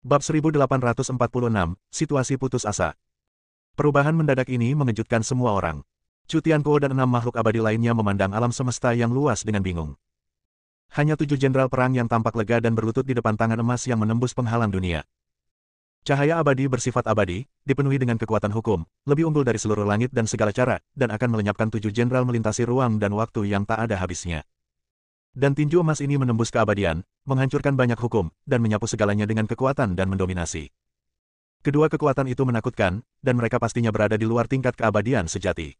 Bab 1846, Situasi Putus Asa. Perubahan mendadak ini mengejutkan semua orang. Chu Tianquo dan 6 makhluk abadi lainnya memandang alam semesta yang luas dengan bingung. Hanya 7 jenderal perang yang tampak lega dan berlutut di depan tangan emas yang menembus penghalang dunia. Cahaya abadi bersifat abadi, dipenuhi dengan kekuatan hukum, lebih unggul dari seluruh langit dan segala cara, dan akan melenyapkan 7 jenderal melintasi ruang dan waktu yang tak ada habisnya. Dan tinju emas ini menembus keabadian, menghancurkan banyak hukum, dan menyapu segalanya dengan kekuatan dan mendominasi. Kedua kekuatan itu menakutkan, dan mereka pastinya berada di luar tingkat keabadian sejati.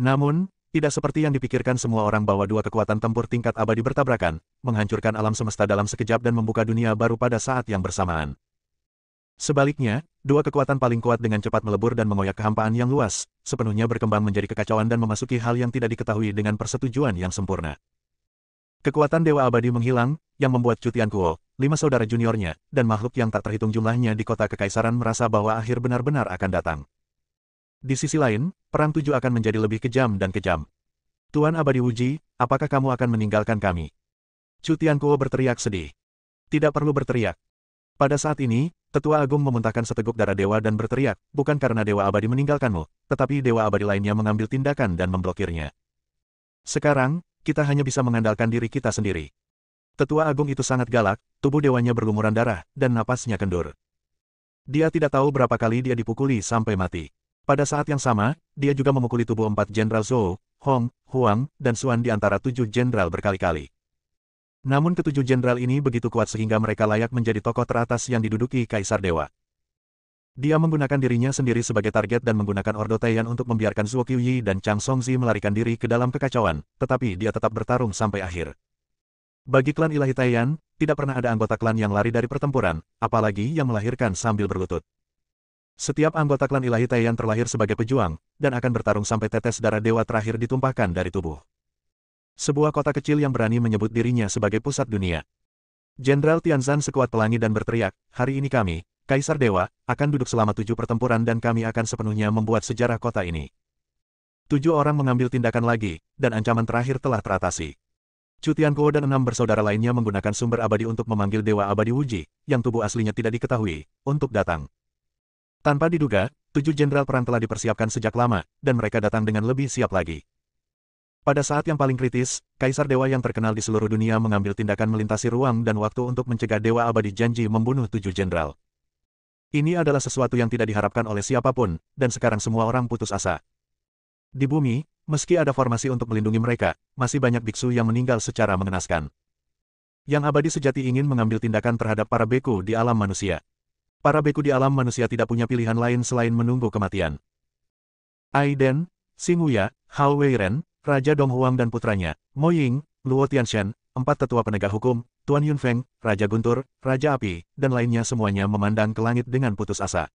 Namun, tidak seperti yang dipikirkan semua orang bahwa dua kekuatan tempur tingkat abadi bertabrakan, menghancurkan alam semesta dalam sekejap dan membuka dunia baru pada saat yang bersamaan. Sebaliknya, dua kekuatan paling kuat dengan cepat melebur dan mengoyak kehampaan yang luas, sepenuhnya berkembang menjadi kekacauan dan memasuki hal yang tidak diketahui dengan persetujuan yang sempurna. Kekuatan Dewa Abadi menghilang, yang membuat Chu Tianquo, 5 saudara juniornya, dan makhluk yang tak terhitung jumlahnya di kota kekaisaran merasa bahwa akhir benar-benar akan datang. Di sisi lain, Perang 7 akan menjadi lebih kejam dan kejam. Tuan Abadi Wuji, apakah kamu akan meninggalkan kami? Chu Tianquo berteriak sedih. Tidak perlu berteriak. Pada saat ini, Tetua Agung memuntahkan seteguk darah dewa dan berteriak, bukan karena Dewa Abadi meninggalkanmu, tetapi Dewa Abadi lainnya mengambil tindakan dan memblokirnya. Sekarang, kita hanya bisa mengandalkan diri kita sendiri. Tetua Agung itu sangat galak, tubuh dewanya berlumuran darah, dan napasnya kendur. Dia tidak tahu berapa kali dia dipukuli sampai mati. Pada saat yang sama, dia juga memukuli tubuh 4 Jenderal Zhou, Hong, Huang, dan Xuan di antara 7 jenderal berkali-kali. Namun ketujuh jenderal ini begitu kuat sehingga mereka layak menjadi tokoh teratas yang diduduki Kaisar Dewa. Dia menggunakan dirinya sendiri sebagai target dan menggunakan Ordo Taiyan untuk membiarkan Zuo Qiuyi dan Chang Songzi melarikan diri ke dalam kekacauan, tetapi dia tetap bertarung sampai akhir. Bagi klan ilahi Taiyan, tidak pernah ada anggota klan yang lari dari pertempuran, apalagi yang melahirkan sambil berlutut. Setiap anggota klan ilahi Taiyan terlahir sebagai pejuang, dan akan bertarung sampai tetes darah dewa terakhir ditumpahkan dari tubuh. Sebuah kota kecil yang berani menyebut dirinya sebagai pusat dunia. Jenderal Tianzan sekuat pelangi dan berteriak, hari ini kami, Kaisar Dewa, akan duduk selama 7 pertempuran dan kami akan sepenuhnya membuat sejarah kota ini. 7 orang mengambil tindakan lagi, dan ancaman terakhir telah teratasi. Chu Tianquo dan 6 bersaudara lainnya menggunakan sumber abadi untuk memanggil Dewa Abadi Wuji, yang tubuh aslinya tidak diketahui, untuk datang. Tanpa diduga, 7 jenderal perang telah dipersiapkan sejak lama, dan mereka datang dengan lebih siap lagi. Pada saat yang paling kritis, Kaisar Dewa yang terkenal di seluruh dunia mengambil tindakan melintasi ruang dan waktu untuk mencegah Dewa Abadi janji membunuh 7 jenderal. Ini adalah sesuatu yang tidak diharapkan oleh siapapun, dan sekarang semua orang putus asa. Di bumi, meski ada formasi untuk melindungi mereka, masih banyak biksu yang meninggal secara mengenaskan. Yang abadi sejati ingin mengambil tindakan terhadap para beku di alam manusia. Para beku di alam manusia tidak punya pilihan lain selain menunggu kematian. Aiden, Xing Wuya, Hao Weiren, Raja Donghuang dan putranya, Mo Ying, Luo Tianshen, 4 tetua penegak hukum, Tuan Yunfeng, Raja Guntur, Raja Api, dan lainnya semuanya memandang ke langit dengan putus asa.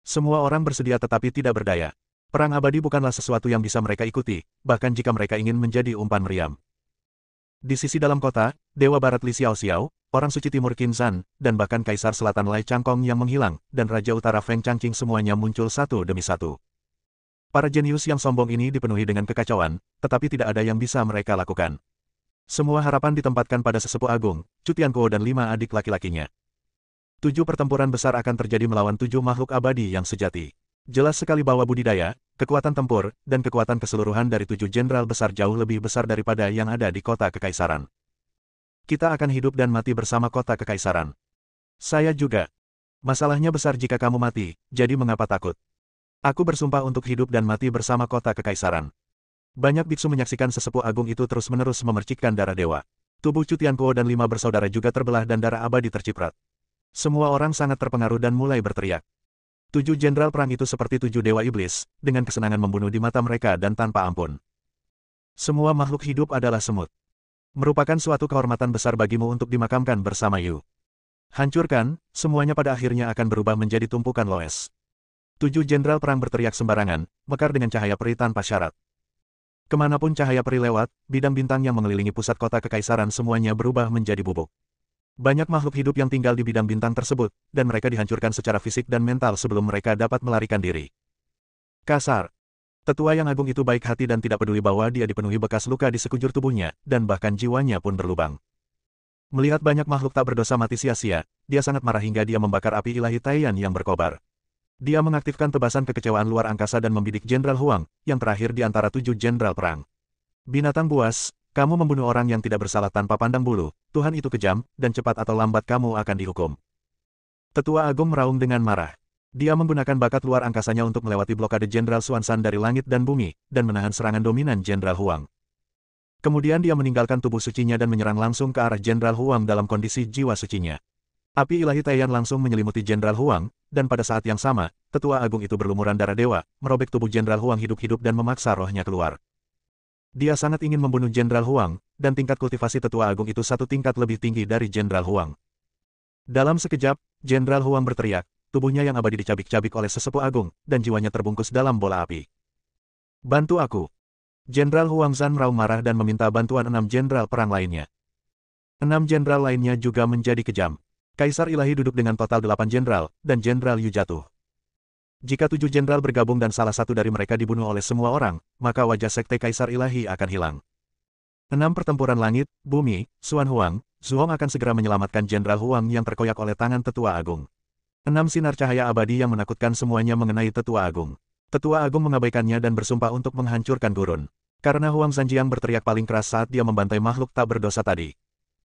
Semua orang bersedia tetapi tidak berdaya. Perang abadi bukanlah sesuatu yang bisa mereka ikuti, bahkan jika mereka ingin menjadi umpan meriam. Di sisi dalam kota, Dewa Barat Li Xiaoxiao, Orang Suci Timur Qin Zhan, dan bahkan Kaisar Selatan Lai Changkong yang menghilang, dan Raja Utara Feng Changqing semuanya muncul satu demi satu. Para jenius yang sombong ini dipenuhi dengan kekacauan, tetapi tidak ada yang bisa mereka lakukan. Semua harapan ditempatkan pada sesepuh agung, Chu Tianquo dan 5 adik laki-lakinya. 7 pertempuran besar akan terjadi melawan 7 makhluk abadi yang sejati. Jelas sekali bahwa budidaya, kekuatan tempur, dan kekuatan keseluruhan dari 7 jenderal besar jauh lebih besar daripada yang ada di kota kekaisaran. Kita akan hidup dan mati bersama kota kekaisaran. Saya juga. Masalahnya besar jika kamu mati, jadi mengapa takut? Aku bersumpah untuk hidup dan mati bersama kota kekaisaran. Banyak biksu menyaksikan sesepuh agung itu terus-menerus memercikkan darah dewa. Tubuh Chu Tianquo dan 5 bersaudara juga terbelah dan darah abadi terciprat. Semua orang sangat terpengaruh dan mulai berteriak. 7 jenderal perang itu seperti 7 dewa iblis, dengan kesenangan membunuh di mata mereka dan tanpa ampun. Semua makhluk hidup adalah semut. Merupakan suatu kehormatan besar bagimu untuk dimakamkan bersama Yu. Hancurkan, semuanya pada akhirnya akan berubah menjadi tumpukan loes. 7 jenderal perang berteriak sembarangan, mekar dengan cahaya peri tanpa syarat. Kemanapun cahaya peri lewat, bidang bintang yang mengelilingi pusat kota kekaisaran semuanya berubah menjadi bubuk. Banyak makhluk hidup yang tinggal di bidang bintang tersebut, dan mereka dihancurkan secara fisik dan mental sebelum mereka dapat melarikan diri. Kasar. Tetua yang agung itu baik hati dan tidak peduli bahwa dia dipenuhi bekas luka di sekujur tubuhnya, dan bahkan jiwanya pun berlubang. Melihat banyak makhluk tak berdosa mati sia-sia, dia sangat marah hingga dia membakar api ilahi Taiyan yang berkobar. Dia mengaktifkan tebasan kekecewaan luar angkasa dan membidik Jenderal Huang, yang terakhir di antara 7 jenderal perang. Binatang buas, kamu membunuh orang yang tidak bersalah tanpa pandang bulu, Tuhan itu kejam, dan cepat atau lambat kamu akan dihukum. Tetua Agung meraung dengan marah. Dia menggunakan bakat luar angkasanya untuk melewati blokade Jenderal Xuanzan dari langit dan bumi, dan menahan serangan dominan Jenderal Huang. Kemudian dia meninggalkan tubuh sucinya dan menyerang langsung ke arah Jenderal Huang dalam kondisi jiwa sucinya. Api ilahi Taiyan langsung menyelimuti Jenderal Huang, dan pada saat yang sama, Tetua Agung itu berlumuran darah dewa, merobek tubuh Jenderal Huang hidup-hidup dan memaksa rohnya keluar. Dia sangat ingin membunuh Jenderal Huang, dan tingkat kultivasi Tetua Agung itu 1 tingkat lebih tinggi dari Jenderal Huang. Dalam sekejap, Jenderal Huang berteriak, tubuhnya yang abadi dicabik-cabik oleh sesepuh agung, dan jiwanya terbungkus dalam bola api. Bantu aku! Jenderal Huangzan meraung marah dan meminta bantuan 6 jenderal perang lainnya. 6 jenderal lainnya juga menjadi kejam. Kaisar Ilahi duduk dengan total 8 jenderal, dan Jenderal Yu jatuh. Jika 7 jenderal bergabung dan salah satu dari mereka dibunuh oleh semua orang, maka wajah sekte Kaisar Ilahi akan hilang. 6 pertempuran langit, bumi, Xuan Huang, Zhuong akan segera menyelamatkan Jenderal Huang yang terkoyak oleh tangan Tetua Agung. 6 sinar cahaya abadi yang menakutkan semuanya mengenai Tetua Agung. Tetua Agung mengabaikannya dan bersumpah untuk menghancurkan gurun. Karena Huang Zhanjiang berteriak paling keras saat dia membantai makhluk tak berdosa tadi.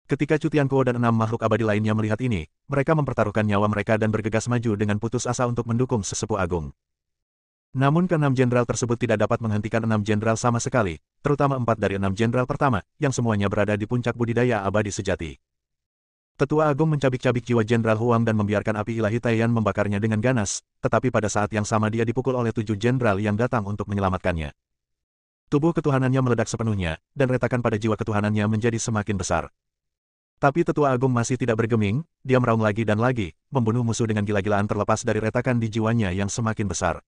Ketika Chu Tianquo dan 6 makhluk abadi lainnya melihat ini, mereka mempertaruhkan nyawa mereka dan bergegas maju dengan putus asa untuk mendukung sesepuh agung. Namun ke-6 jenderal tersebut tidak dapat menghentikan 6 jenderal sama sekali, terutama 4 dari 6 jenderal pertama, yang semuanya berada di puncak budidaya abadi sejati. Tetua Agung mencabik-cabik jiwa Jenderal Huang dan membiarkan api ilahi Taiyan membakarnya dengan ganas, tetapi pada saat yang sama dia dipukul oleh 7 jenderal yang datang untuk menyelamatkannya. Tubuh ketuhanannya meledak sepenuhnya, dan retakan pada jiwa ketuhanannya menjadi semakin besar. Tapi Tetua Agung masih tidak bergeming, dia meraung lagi dan lagi, membunuh musuh dengan gila-gilaan terlepas dari retakan di jiwanya yang semakin besar.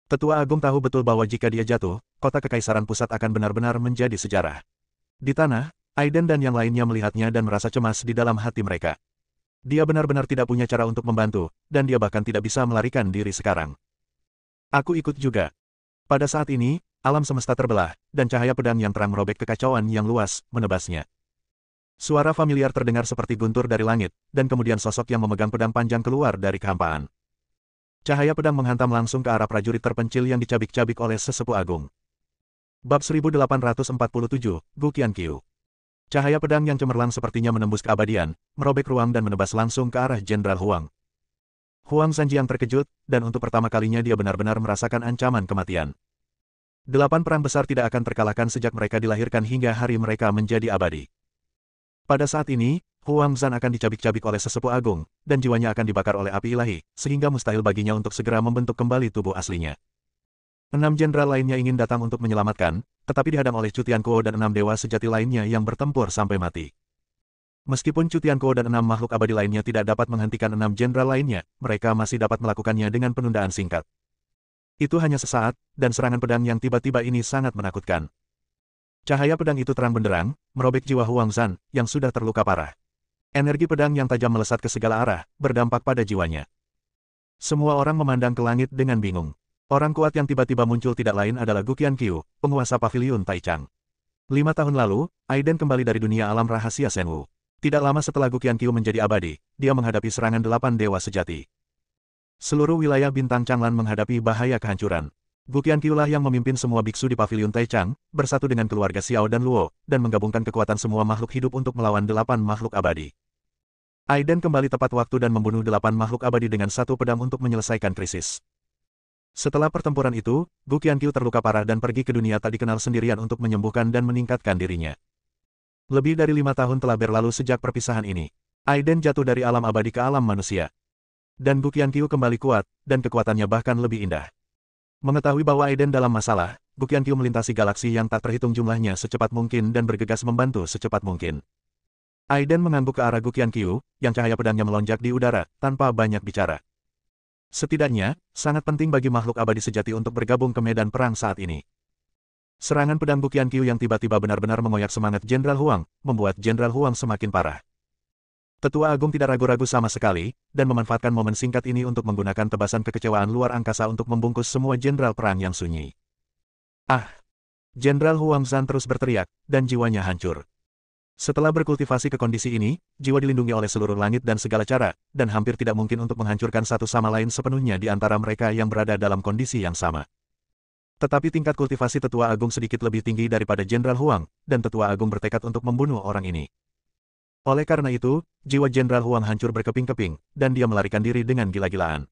Tetua Agung tahu betul bahwa jika dia jatuh, kota Kekaisaran Pusat akan benar-benar menjadi sejarah. Di tanah, Aiden dan yang lainnya melihatnya dan merasa cemas di dalam hati mereka. Dia benar-benar tidak punya cara untuk membantu, dan dia bahkan tidak bisa melarikan diri sekarang. Aku ikut juga. Pada saat ini, alam semesta terbelah, dan cahaya pedang yang terang merobek kekacauan yang luas, menebasnya. Suara familiar terdengar seperti guntur dari langit, dan kemudian sosok yang memegang pedang panjang keluar dari kehampaan. Cahaya pedang menghantam langsung ke arah prajurit terpencil yang dicabik-cabik oleh sesepuh agung. Bab 1847, Gu Qianqiu. Cahaya pedang yang cemerlang sepertinya menembus keabadian, merobek ruang dan menebas langsung ke arah Jenderal Huang. Huang Zhanjiang terkejut, dan untuk pertama kalinya dia benar-benar merasakan ancaman kematian. 8 perang besar tidak akan terkalahkan sejak mereka dilahirkan hingga hari mereka menjadi abadi. Pada saat ini, Huang Zhan akan dicabik-cabik oleh sesepuh agung, dan jiwanya akan dibakar oleh api ilahi, sehingga mustahil baginya untuk segera membentuk kembali tubuh aslinya. 6 jenderal lainnya ingin datang untuk menyelamatkan, tetapi dihadang oleh Chu Tianquo dan 6 dewa sejati lainnya yang bertempur sampai mati. Meskipun Chu Tianquo dan 6 makhluk abadi lainnya tidak dapat menghentikan 6 jenderal lainnya, mereka masih dapat melakukannya dengan penundaan singkat. Itu hanya sesaat, dan serangan pedang yang tiba-tiba ini sangat menakutkan. Cahaya pedang itu terang benderang, merobek jiwa Huang Zhan, yang sudah terluka parah. Energi pedang yang tajam melesat ke segala arah, berdampak pada jiwanya. Semua orang memandang ke langit dengan bingung. Orang kuat yang tiba-tiba muncul tidak lain adalah Gu Qianqiu, penguasa paviliun Taichang. 5 tahun lalu, Aiden kembali dari dunia alam rahasia Shenwu. Tidak lama setelah Gu Qianqiu menjadi abadi, dia menghadapi serangan 8 dewa sejati. Seluruh wilayah bintang Changlan menghadapi bahaya kehancuran. Gu Qianqiu lah yang memimpin semua biksu di paviliun Taichang, bersatu dengan keluarga Xiao dan Luo, dan menggabungkan kekuatan semua makhluk hidup untuk melawan 8 makhluk abadi. Aiden kembali tepat waktu dan membunuh 8 makhluk abadi dengan satu pedang untuk menyelesaikan krisis. Setelah pertempuran itu, Gu Qianqiu terluka parah dan pergi ke dunia tak dikenal sendirian untuk menyembuhkan dan meningkatkan dirinya. Lebih dari 5 tahun telah berlalu sejak perpisahan ini. Aiden jatuh dari alam abadi ke alam manusia. Dan Gu Qianqiu kembali kuat, dan kekuatannya bahkan lebih indah. Mengetahui bahwa Aiden dalam masalah, Gu Qianqiu melintasi galaksi yang tak terhitung jumlahnya secepat mungkin dan bergegas membantu secepat mungkin. Aiden mengangguk ke arah Gu Qianqiu, yang cahaya pedangnya melonjak di udara, tanpa banyak bicara. Setidaknya, sangat penting bagi makhluk abadi sejati untuk bergabung ke medan perang saat ini. Serangan pedang Gu Qianqiu yang tiba-tiba benar-benar mengoyak semangat Jenderal Huang, membuat Jenderal Huang semakin parah. Tetua Agung tidak ragu-ragu sama sekali, dan memanfaatkan momen singkat ini untuk menggunakan tebasan kekecewaan luar angkasa untuk membungkus semua jenderal perang yang sunyi. Ah! Jenderal Huang Zhan terus berteriak, dan jiwanya hancur. Setelah berkultivasi ke kondisi ini, jiwa dilindungi oleh seluruh langit dan segala cara, dan hampir tidak mungkin untuk menghancurkan satu sama lain sepenuhnya di antara mereka yang berada dalam kondisi yang sama. Tetapi tingkat kultivasi Tetua Agung sedikit lebih tinggi daripada Jenderal Huang, dan Tetua Agung bertekad untuk membunuh orang ini. Oleh karena itu, jiwa Jenderal Huang hancur berkeping-keping, dan dia melarikan diri dengan gila-gilaan.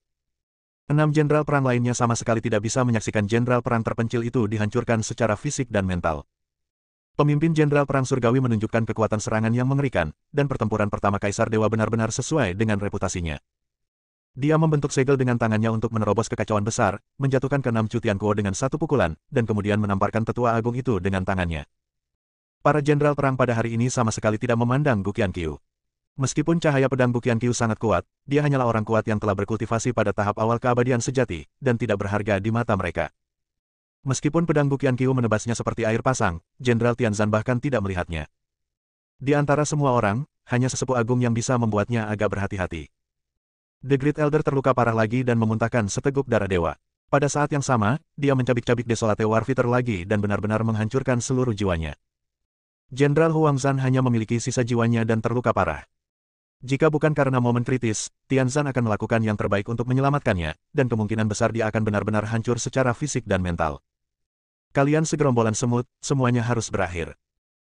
6 jenderal perang lainnya sama sekali tidak bisa menyaksikan jenderal perang terpencil itu dihancurkan secara fisik dan mental. Pemimpin Jenderal Perang Surgawi menunjukkan kekuatan serangan yang mengerikan, dan pertempuran pertama Kaisar Dewa benar-benar sesuai dengan reputasinya. Dia membentuk segel dengan tangannya untuk menerobos kekacauan besar, menjatuhkan ke-6 Chu Tianquo dengan satu pukulan, dan kemudian menamparkan Tetua Agung itu dengan tangannya. Para jenderal perang pada hari ini sama sekali tidak memandang Gu Qianqiu. Meskipun cahaya pedang Gu Qianqiu sangat kuat, dia hanyalah orang kuat yang telah berkultivasi pada tahap awal keabadian sejati, dan tidak berharga di mata mereka. Meskipun pedang Gu Qianqiu menebasnya seperti air pasang, Jenderal Tianzan bahkan tidak melihatnya. Di antara semua orang, hanya sesepuh agung yang bisa membuatnya agak berhati-hati. The Great Elder terluka parah lagi dan memuntahkan seteguk darah dewa. Pada saat yang sama, dia mencabik-cabik Desolate Warfighter lagi dan benar-benar menghancurkan seluruh jiwanya. Jenderal Huangzan hanya memiliki sisa jiwanya dan terluka parah. Jika bukan karena momen kritis, Tianzan akan melakukan yang terbaik untuk menyelamatkannya, dan kemungkinan besar dia akan benar-benar hancur secara fisik dan mental. Kalian segerombolan semut, semuanya harus berakhir.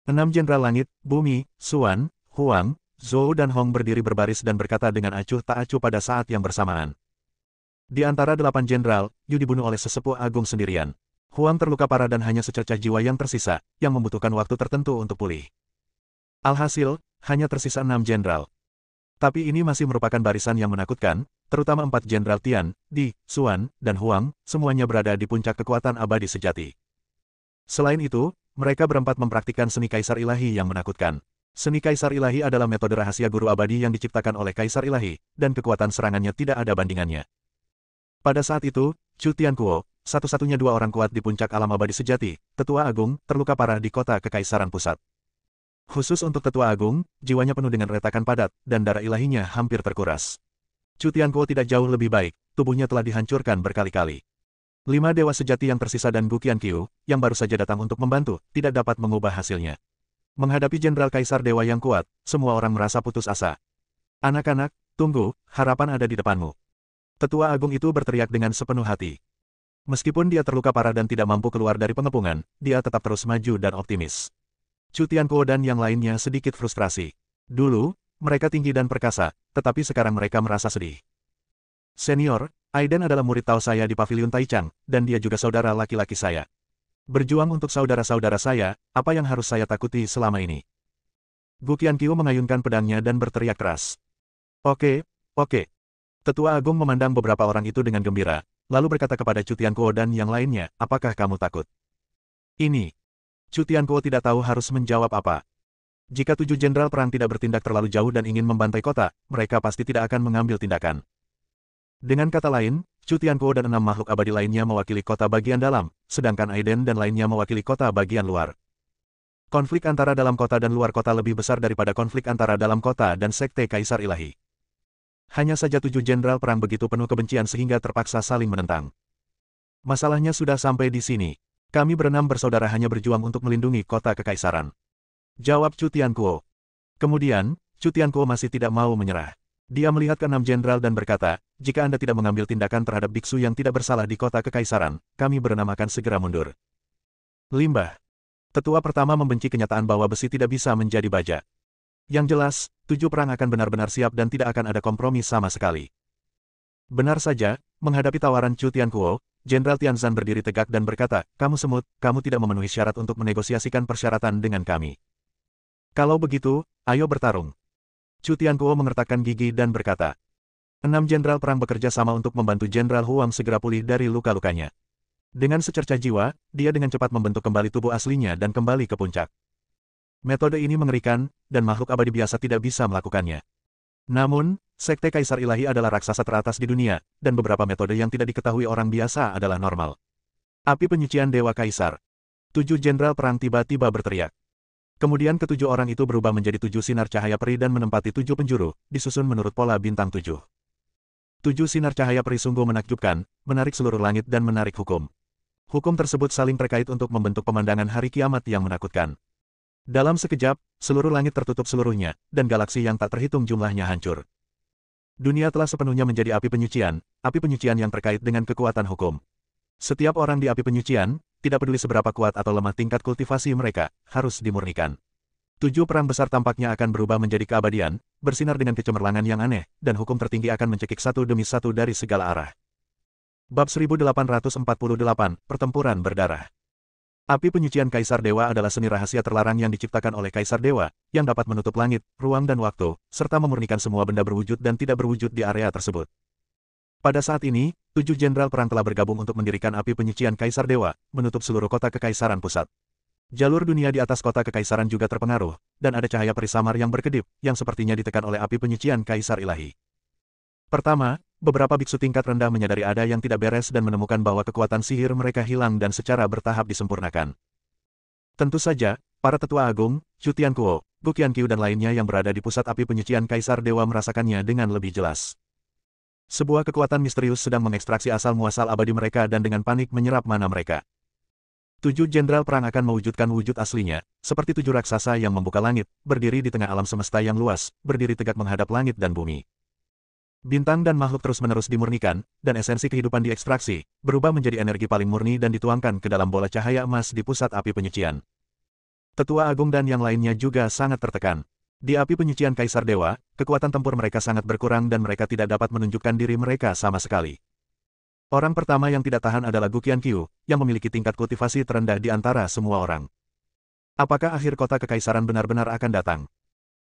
6 jenderal langit, bumi, Xuan, Huang, Zhou dan Hong berdiri berbaris dan berkata dengan acuh tak acuh pada saat yang bersamaan. Di antara 8 jenderal, Yu dibunuh oleh sesepuh agung sendirian. Huang terluka parah dan hanya secercah jiwa yang tersisa, yang membutuhkan waktu tertentu untuk pulih. Alhasil, hanya tersisa 6 jenderal. Tapi ini masih merupakan barisan yang menakutkan, terutama 4 jenderal Tian, Di, Xuan, dan Huang, semuanya berada di puncak kekuatan abadi sejati. Selain itu, mereka berempat mempraktikkan seni Kaisar Ilahi yang menakutkan. Seni Kaisar Ilahi adalah metode rahasia guru abadi yang diciptakan oleh Kaisar Ilahi, dan kekuatan serangannya tidak ada bandingannya. Pada saat itu, Chu Tianquo, satu-satunya 2 orang kuat di puncak alam abadi sejati, Tetua Agung, terluka parah di kota Kekaisaran Pusat. Khusus untuk Tetua Agung, jiwanya penuh dengan retakan padat, dan darah ilahinya hampir terkuras. Chu Tianquo tidak jauh lebih baik, tubuhnya telah dihancurkan berkali-kali. 5 dewa sejati yang tersisa dan Gu Qianqiu, yang baru saja datang untuk membantu, tidak dapat mengubah hasilnya. Menghadapi Jenderal Kaisar Dewa yang kuat, semua orang merasa putus asa. Anak-anak, tunggu, harapan ada di depanmu. Tetua Agung itu berteriak dengan sepenuh hati. Meskipun dia terluka parah dan tidak mampu keluar dari pengepungan, dia tetap terus maju dan optimis. Chu Tianquo dan yang lainnya sedikit frustrasi. Dulu, mereka tinggi dan perkasa, tetapi sekarang mereka merasa sedih. Senior, Aiden adalah murid Tao saya di Paviliun Taichang, dan dia juga saudara laki-laki saya. Berjuang untuk saudara-saudara saya, apa yang harus saya takuti selama ini? Gu Qianqiu mengayunkan pedangnya dan berteriak keras. Oke, oke. Tetua Agung memandang beberapa orang itu dengan gembira, lalu berkata kepada Chu Tianquo dan yang lainnya, apakah kamu takut? Ini. Chu Tianquo tidak tahu harus menjawab apa. Jika 7 jenderal perang tidak bertindak terlalu jauh dan ingin membantai kota, mereka pasti tidak akan mengambil tindakan. Dengan kata lain, Chu Tianquo dan 6 makhluk abadi lainnya mewakili kota bagian dalam, sedangkan Aiden dan lainnya mewakili kota bagian luar. Konflik antara dalam kota dan luar kota lebih besar daripada konflik antara dalam kota dan Sekte Kaisar Ilahi. Hanya saja 7 jenderal perang begitu penuh kebencian sehingga terpaksa saling menentang. Masalahnya sudah sampai di sini. Kami berenam bersaudara hanya berjuang untuk melindungi kota kekaisaran. Jawab Chu Tianquo. Kemudian, Chu Tianquo masih tidak mau menyerah. Dia melihat ke-6 jenderal dan berkata, jika Anda tidak mengambil tindakan terhadap biksu yang tidak bersalah di kota kekaisaran, kami berenam akan segera mundur. Limbah. Tetua pertama membenci kenyataan bahwa besi tidak bisa menjadi baja. Yang jelas, 7 perang akan benar-benar siap dan tidak akan ada kompromi sama sekali. Benar saja, menghadapi tawaran Chu Tianquo, Jenderal Tianzan berdiri tegak dan berkata, kamu semut, kamu tidak memenuhi syarat untuk menegosiasikan persyaratan dengan kami. Kalau begitu, ayo bertarung. Chu Tianquo mengertakkan gigi dan berkata, 6 jenderal perang bekerja sama untuk membantu Jenderal Huang segera pulih dari luka-lukanya. Dengan secercah jiwa, dia dengan cepat membentuk kembali tubuh aslinya dan kembali ke puncak. Metode ini mengerikan, dan makhluk abadi biasa tidak bisa melakukannya. Namun, Sekte Kaisar Ilahi adalah raksasa teratas di dunia, dan beberapa metode yang tidak diketahui orang biasa adalah normal. Api penyucian Dewa Kaisar. 7 jenderal perang tiba-tiba berteriak. Kemudian ke-7 orang itu berubah menjadi 7 sinar cahaya peri dan menempati 7 penjuru, disusun menurut pola bintang 7. 7 sinar cahaya peri sungguh menakjubkan, menarik seluruh langit dan menarik hukum. Hukum tersebut saling terkait untuk membentuk pemandangan hari kiamat yang menakutkan. Dalam sekejap, seluruh langit tertutup seluruhnya, dan galaksi yang tak terhitung jumlahnya hancur. Dunia telah sepenuhnya menjadi api penyucian yang terkait dengan kekuatan hukum. Setiap orang di api penyucian, tidak peduli seberapa kuat atau lemah tingkat kultivasi mereka, harus dimurnikan. 7 perang besar tampaknya akan berubah menjadi keabadian, bersinar dengan kecemerlangan yang aneh, dan hukum tertinggi akan mencekik satu demi satu dari segala arah. Bab 1848, Pertempuran Berdarah. Api penyucian Kaisar Dewa adalah seni rahasia terlarang yang diciptakan oleh Kaisar Dewa, yang dapat menutup langit, ruang dan waktu, serta memurnikan semua benda berwujud dan tidak berwujud di area tersebut. Pada saat ini, 7 jenderal perang telah bergabung untuk mendirikan api penyucian Kaisar Dewa, menutup seluruh kota Kekaisaran Pusat. Jalur dunia di atas kota Kekaisaran juga terpengaruh, dan ada cahaya peri samar yang berkedip, yang sepertinya ditekan oleh api penyucian Kaisar Ilahi. Pertama, beberapa biksu tingkat rendah menyadari ada yang tidak beres dan menemukan bahwa kekuatan sihir mereka hilang dan secara bertahap disempurnakan. Tentu saja, para tetua agung, Chu Tianquo, Gu Qianqiu dan lainnya yang berada di pusat api penyucian Kaisar Dewa merasakannya dengan lebih jelas. Sebuah kekuatan misterius sedang mengekstraksi asal-muasal abadi mereka dan dengan panik menyerap mana mereka. 7 jenderal perang akan mewujudkan wujud aslinya, seperti 7 raksasa yang membuka langit, berdiri di tengah alam semesta yang luas, berdiri tegak menghadap langit dan bumi. Bintang dan makhluk terus-menerus dimurnikan, dan esensi kehidupan diekstraksi, berubah menjadi energi paling murni dan dituangkan ke dalam bola cahaya emas di pusat api penyucian. Tetua agung dan yang lainnya juga sangat tertekan. Di api penyucian Kaisar Dewa, kekuatan tempur mereka sangat berkurang dan mereka tidak dapat menunjukkan diri mereka sama sekali. Orang pertama yang tidak tahan adalah Gu Qianqiu, yang memiliki tingkat kultivasi terendah di antara semua orang. Apakah akhir kota Kekaisaran benar-benar akan datang?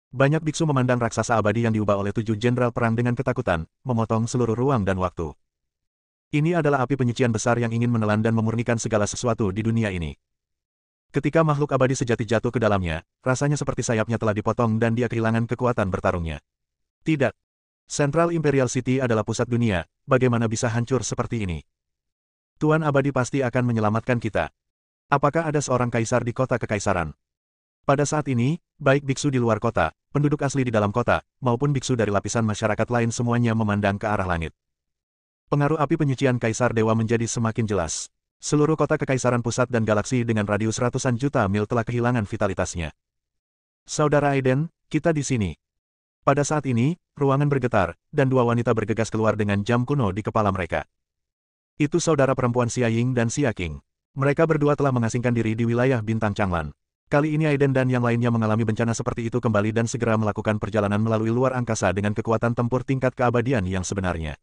Banyak biksu memandang raksasa abadi yang diubah oleh 7 jenderal perang dengan ketakutan, memotong seluruh ruang dan waktu. Ini adalah api penyucian besar yang ingin menelan dan memurnikan segala sesuatu di dunia ini. Ketika makhluk abadi sejati jatuh ke dalamnya, rasanya seperti sayapnya telah dipotong dan dia kehilangan kekuatan bertarungnya. Tidak. Central Imperial City adalah pusat dunia, bagaimana bisa hancur seperti ini? Tuan Abadi pasti akan menyelamatkan kita. Apakah ada seorang kaisar di kota Kekaisaran? Pada saat ini, baik biksu di luar kota, penduduk asli di dalam kota, maupun biksu dari lapisan masyarakat lain semuanya memandang ke arah langit. Pengaruh api penyucian Kaisar Dewa menjadi semakin jelas. Seluruh kota Kekaisaran Pusat dan galaksi dengan radius ratusan juta mil telah kehilangan vitalitasnya. Saudara Aiden, kita di sini. Pada saat ini, ruangan bergetar, dan 2 wanita bergegas keluar dengan jam kuno di kepala mereka. Itu saudara perempuan Xia Ying dan Xia Qing. Mereka berdua telah mengasingkan diri di wilayah Bintang Changlan. Kali ini Aiden dan yang lainnya mengalami bencana seperti itu kembali dan segera melakukan perjalanan melalui luar angkasa dengan kekuatan tempur tingkat keabadian yang sebenarnya.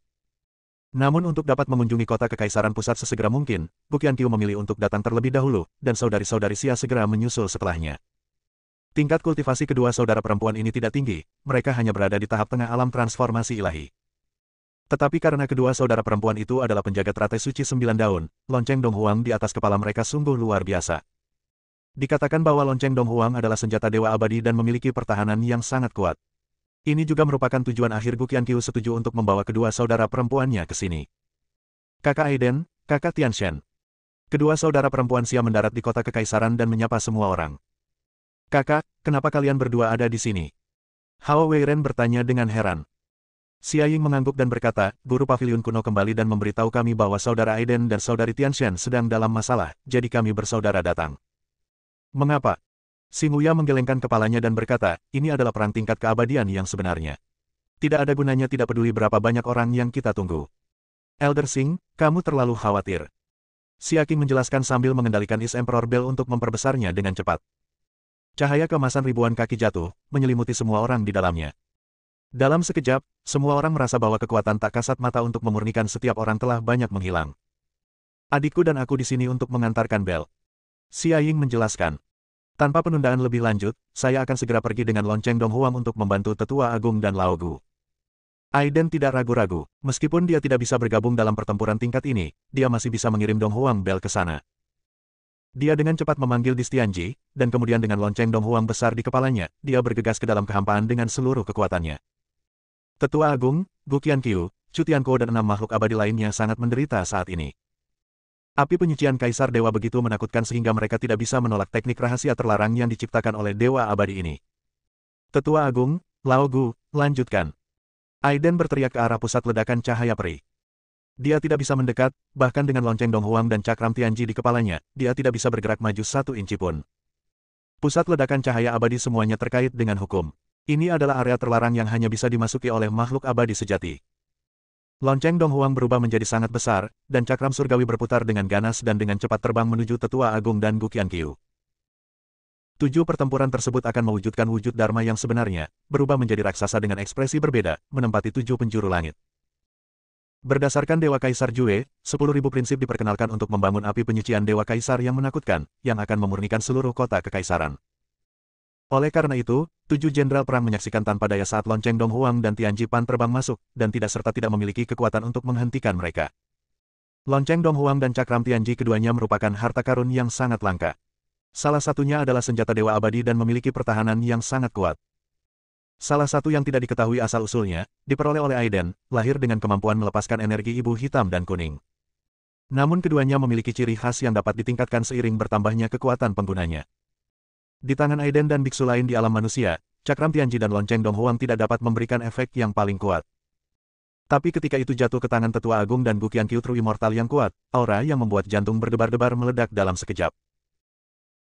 Namun untuk dapat mengunjungi kota Kekaisaran Pusat sesegera mungkin, Gu Qianqiu memilih untuk datang terlebih dahulu, dan saudari-saudari Xia segera menyusul setelahnya. Tingkat kultivasi kedua saudara perempuan ini tidak tinggi, mereka hanya berada di tahap tengah alam transformasi ilahi. Tetapi karena kedua saudara perempuan itu adalah penjaga teratai suci 9 daun, lonceng Dong Huang di atas kepala mereka sungguh luar biasa. Dikatakan bahwa lonceng Dong Huang adalah senjata dewa abadi dan memiliki pertahanan yang sangat kuat. Ini juga merupakan tujuan akhir Gu Qianqiu setuju untuk membawa kedua saudara perempuannya ke sini. Kakak Aiden, kakak Tianshen. Kedua saudara perempuan Xia mendarat di kota Kekaisaran dan menyapa semua orang. Kakak, kenapa kalian berdua ada di sini? Hao Weiren bertanya dengan heran. Xia Ying mengangguk dan berkata, guru pavilion kuno kembali dan memberitahu kami bahwa saudara Aiden dan saudari Tianshen sedang dalam masalah, jadi kami bersaudara datang. Mengapa? Xing Wuya menggelengkan kepalanya dan berkata, ini adalah perang tingkat keabadian yang sebenarnya. Tidak ada gunanya tidak peduli berapa banyak orang yang kita tunggu. Elder Xing, kamu terlalu khawatir. Xia Qing menjelaskan sambil mengendalikan Is Emperor Bell untuk memperbesarnya dengan cepat. Cahaya keemasan ribuan kaki jatuh, menyelimuti semua orang di dalamnya. Dalam sekejap, semua orang merasa bahwa kekuatan tak kasat mata untuk memurnikan setiap orang telah banyak menghilang. Adikku dan aku di sini untuk mengantarkan Bell. Xia Ying menjelaskan. Tanpa penundaan lebih lanjut, saya akan segera pergi dengan lonceng Dong Huang untuk membantu Tetua Agung dan Lao Gu. Aiden tidak ragu-ragu, meskipun dia tidak bisa bergabung dalam pertempuran tingkat ini, dia masih bisa mengirim Dong Huang Bell ke sana. Dia dengan cepat memanggil Distianji, dan kemudian dengan lonceng Dong Huang besar di kepalanya, dia bergegas ke dalam kehampaan dengan seluruh kekuatannya. Tetua Agung, Gu Qianqiu, Chu Tianquo dan 6 makhluk abadi lainnya sangat menderita saat ini. Api penyucian Kaisar Dewa begitu menakutkan sehingga mereka tidak bisa menolak teknik rahasia terlarang yang diciptakan oleh Dewa Abadi ini. Tetua Agung, Lao Gu, lanjutkan. Aiden berteriak ke arah pusat ledakan cahaya peri. Dia tidak bisa mendekat, bahkan dengan lonceng Dong Huang dan cakram Tianji di kepalanya, dia tidak bisa bergerak maju 1 inci pun. Pusat ledakan cahaya abadi semuanya terkait dengan hukum. Ini adalah area terlarang yang hanya bisa dimasuki oleh makhluk abadi sejati. Lonceng Donghuang berubah menjadi sangat besar, dan cakram surgawi berputar dengan ganas dan dengan cepat terbang menuju Tetua Agung dan Guqian Qiu. 7 pertempuran tersebut akan mewujudkan wujud Dharma yang sebenarnya, berubah menjadi raksasa dengan ekspresi berbeda, menempati 7 penjuru langit. Berdasarkan Dewa Kaisar Jue, 10.000 prinsip diperkenalkan untuk membangun api penyucian Dewa Kaisar yang menakutkan, yang akan memurnikan seluruh kota kekaisaran. Oleh karena itu, 7 jenderal perang menyaksikan tanpa daya saat Lonceng Donghuang dan Tianji Pan terbang masuk, dan tidak serta tidak memiliki kekuatan untuk menghentikan mereka. Lonceng Donghuang dan Cakram Tianji keduanya merupakan harta karun yang sangat langka. Salah satunya adalah senjata Dewa Abadi dan memiliki pertahanan yang sangat kuat. Salah satu yang tidak diketahui asal-usulnya, diperoleh oleh Aiden, lahir dengan kemampuan melepaskan energi ibu hitam dan kuning. Namun keduanya memiliki ciri khas yang dapat ditingkatkan seiring bertambahnya kekuatan penggunanya. Di tangan Aiden dan biksu lain di alam manusia, Cakram Tianji dan Lonceng Donghuang tidak dapat memberikan efek yang paling kuat. Tapi ketika itu jatuh ke tangan Tetua Agung dan Guqian Qiu True Immortal yang kuat, aura yang membuat jantung berdebar-debar meledak dalam sekejap.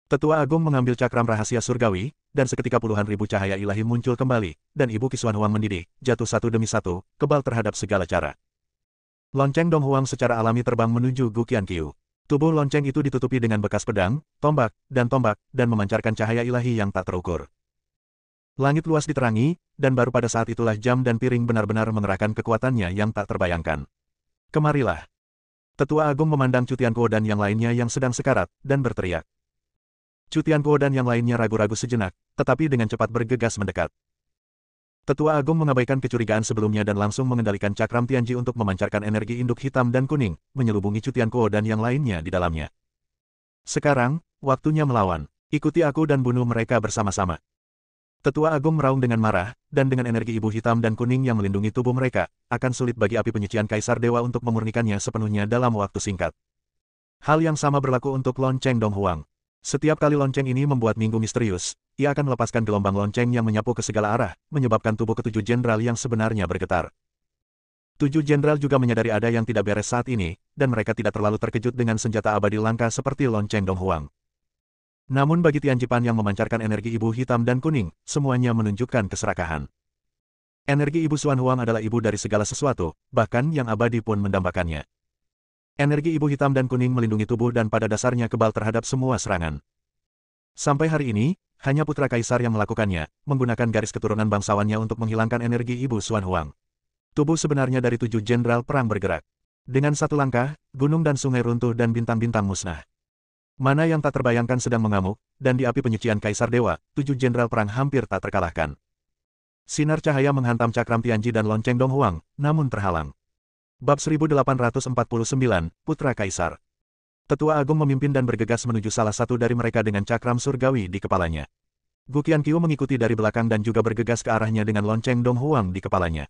Tetua Agung mengambil cakram rahasia surgawi, dan seketika puluhan ribu cahaya ilahi muncul kembali, dan Ibu Qiswan Huang mendidih, jatuh satu demi satu, kebal terhadap segala cara. Lonceng Donghuang secara alami terbang menuju Guqian Qiu. Tubuh lonceng itu ditutupi dengan bekas pedang, tombak, dan memancarkan cahaya ilahi yang tak terukur. Langit luas diterangi, dan baru pada saat itulah jam dan piring benar-benar mengerahkan kekuatannya yang tak terbayangkan. Kemarilah. Tetua Agung memandang Chu Tianquo dan yang lainnya yang sedang sekarat, dan berteriak. Chu Tianquo dan yang lainnya ragu-ragu sejenak, tetapi dengan cepat bergegas mendekat. Tetua Agung mengabaikan kecurigaan sebelumnya dan langsung mengendalikan cakram Tianji untuk memancarkan energi induk hitam dan kuning, menyelubungi Chu Tianquo dan yang lainnya di dalamnya. Sekarang, waktunya melawan. Ikuti aku dan bunuh mereka bersama-sama. Tetua Agung meraung dengan marah, dan dengan energi ibu hitam dan kuning yang melindungi tubuh mereka, akan sulit bagi api penyucian Kaisar Dewa untuk memurnikannya sepenuhnya dalam waktu singkat. Hal yang sama berlaku untuk Lonceng Donghuang. Setiap kali lonceng ini membuat minggu misterius, ia akan melepaskan gelombang lonceng yang menyapu ke segala arah, menyebabkan tubuh ketujuh jenderal yang sebenarnya bergetar. 7 jenderal juga menyadari ada yang tidak beres saat ini, dan mereka tidak terlalu terkejut dengan senjata abadi langka seperti Lonceng Donghuang. Namun bagi Tianji Pan yang memancarkan energi ibu hitam dan kuning, semuanya menunjukkan keserakahan. Energi Ibu Xuan Huang adalah ibu dari segala sesuatu, bahkan yang abadi pun mendambakannya. Energi ibu hitam dan kuning melindungi tubuh dan pada dasarnya kebal terhadap semua serangan. Sampai hari ini, hanya putra kaisar yang melakukannya, menggunakan garis keturunan bangsawannya untuk menghilangkan energi Ibu Xuan Huang. Tubuh sebenarnya dari 7 jenderal perang bergerak. Dengan satu langkah, gunung dan sungai runtuh dan bintang-bintang musnah. Mana yang tak terbayangkan sedang mengamuk, dan di api penyucian Kaisar Dewa, 7 jenderal perang hampir tak terkalahkan. Sinar cahaya menghantam cakram Tianji dan Lonceng Donghuang, namun terhalang. Bab 1849, Putra Kaisar. Tetua Agung memimpin dan bergegas menuju salah satu dari mereka dengan cakram surgawi di kepalanya. Guqian Qiu mengikuti dari belakang dan juga bergegas ke arahnya dengan Lonceng Donghuang di kepalanya.